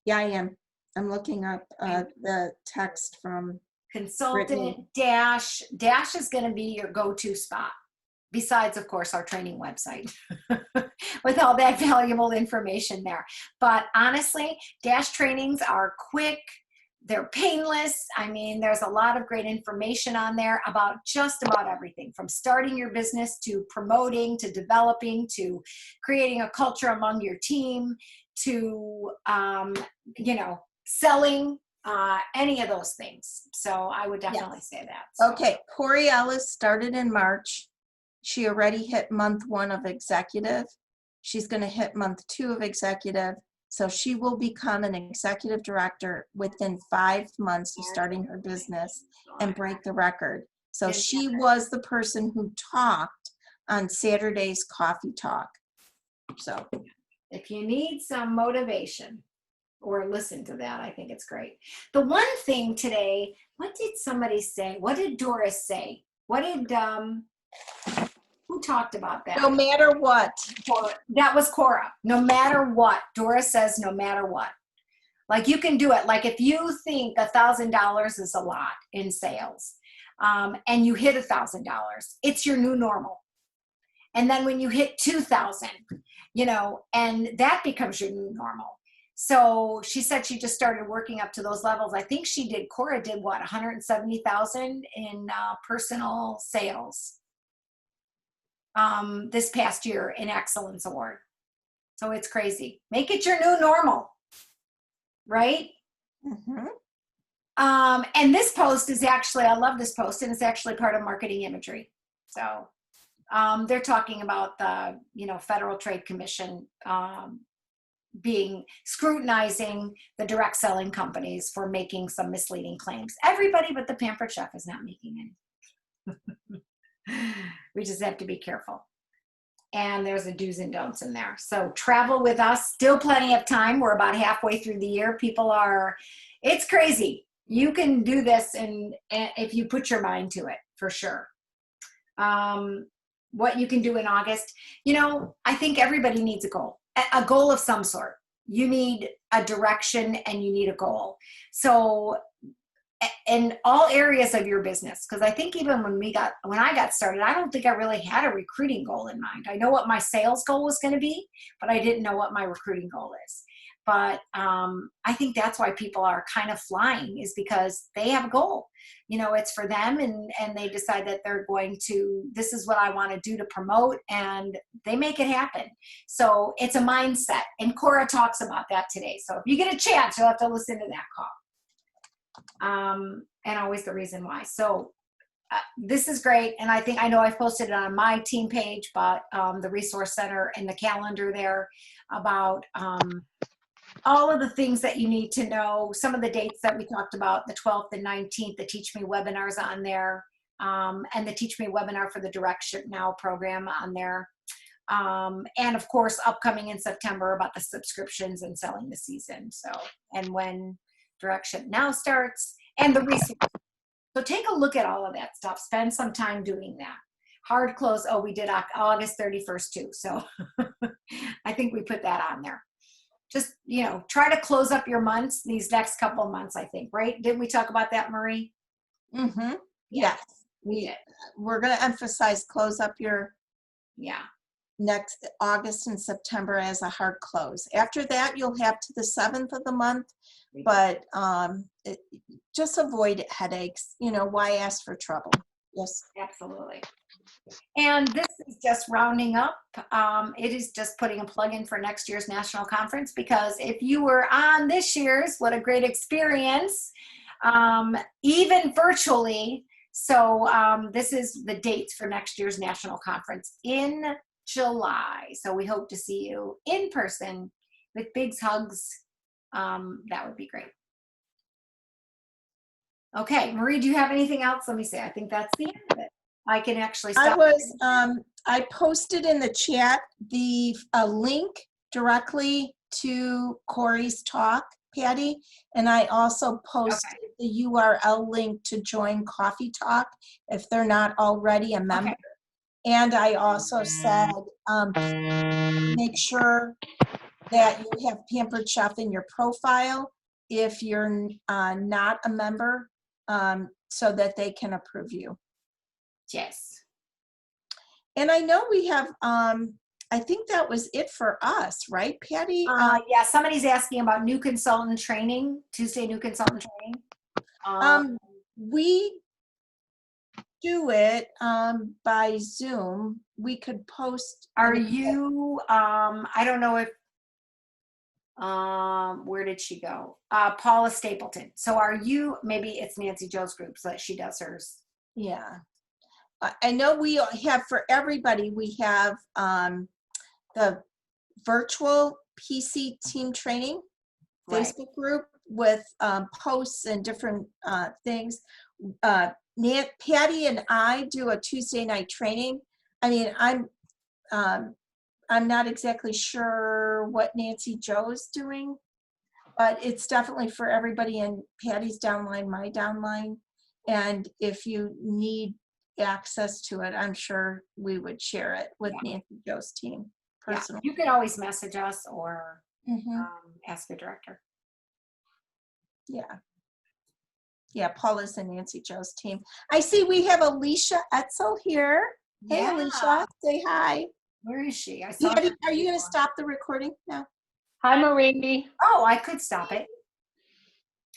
Yeah, I am. I'm looking up the text from Consultant Brittany. Dash is going to be your go-to spot, besides of course our training website with all that valuable information there. But honestly, Dash trainings are quick, they're painless. I mean, there's a lot of great information on there about just about everything, from starting your business to promoting to developing to creating a culture among your team to selling, any of those things. So I would definitely say that. So. Okay, Corey Ellis started in March. She already hit month 1 of executive. She's going to hit month 2 of executive. So she will become an executive director within 5 months of starting her business and break the record. So she was the person who talked on Saturday's Coffee Talk. So if you need some motivation or listen to that, I think it's great. The one thing today, what did somebody say? What did Doris say? What did, who talked about that? no matter what. That was Cora. No matter what. Doris says no matter what. Like you can do it. Like if you think $1,000 is a lot in sales, and you hit $1,000, it's your new normal. And then when you hit 2,000, and that becomes your new normal. So she said she just started working up to those levels. I think Cora did what, 170,000 in personal sales this past year in Excellence Award. So it's crazy. Make it your new normal, right? Mm-hmm. And this post is actually, I love this post, and it's actually part of Marketing Imagery. So they're talking about the, Federal Trade Commission scrutinizing the direct selling companies for making some misleading claims. Everybody but the Pampered Chef is not making any. We just have to be careful. And there's a do's and don'ts in there. So travel with us. Still plenty of time. We're about halfway through the year. It's crazy. You can do this and if you put your mind to it, for sure. What you can do in August, I think everybody needs a goal of some sort. You need a direction and you need a goal. So in all areas of your business, because I think even when I got started, I don't think I really had a recruiting goal in mind. I know what my sales goal was going to be, but I didn't know what my recruiting goal is. But I think that's why people are kind of flying, is because they have a goal. It's for them, and they decide that they're going to, this is what I want to do to promote, and they make it happen. So it's a mindset, and Cora talks about that today. So if you get a chance, you'll have to listen to that call. And always the reason why. So this is great. And I know I've posted it on my team page, but the Resource Center and the calendar there about all of the things that you need to know. Some of the dates that we talked about, the 12th and 19th, the Teach Me webinars on there, and the Teach Me webinar for the Direct Ship Now program on there. And of course, upcoming in September about the subscriptions and selling the season. So, and when Direct Ship Now starts, and the resource. So take a look at all of that stuff. Spend some time doing that. Hard close. Oh, we did August 31st too. So I think we put that on there. Just, try to close up your months, these next couple of months, I think, right? Didn't we talk about that, Marie? Mm-hmm. Yes. We're going to emphasize close up your next August and September as a hard close. After that, you'll have to the 7th of the month, but just avoid headaches. Why ask for trouble? Yes. Absolutely. And this is just rounding up. It is just putting a plug in for next year's national conference, because if you were on this year's, what a great experience, even virtually. So this is the dates for next year's national conference in July. So we hope to see you in person with big hugs. That would be great. Okay, Marie, do you have anything else? Let me see. I think that's the end of it. I can actually stop. I posted in the chat a link directly to Corey's talk Patty. And I also posted the URL link to join Coffee Talk if they're not already a member. Okay. And I also said, make sure that you have Pampered Chef in your profile if you're not a member, so that they can approve you. Yes. And I know we have, I think that was it for us, right, Patty? Yeah, somebody's asking about new consultant training, Tuesday new consultant training. We do it by Zoom. We could post. Are you, I don't know if, where did she go? Paula Stapleton. So are you, maybe it's Nancy Joe's group so that she does hers. Yeah. I know we have, for everybody, we have the virtual PC team training Right. Facebook group with posts and different things. Patty and I do a Tuesday night training. I mean, I'm not exactly sure what Nancy Joe's doing, but it's definitely for everybody in Patty's downline, my downline. And if you need access to it, I'm sure we would share it with Nancy Joe's team Yeah. personally. You can always message us or Mhm. ask the director. Yeah. Yeah, Paula's and Nancy Joe's team. I see we have Alicia Etzel here. Hey, Yeah. Alicia, say hi. Where is she? I saw Patty, her are you going to before. stop the recording now? Hi, Marie. Oh, I could stop it.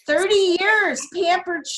30 years, Pampered Chef.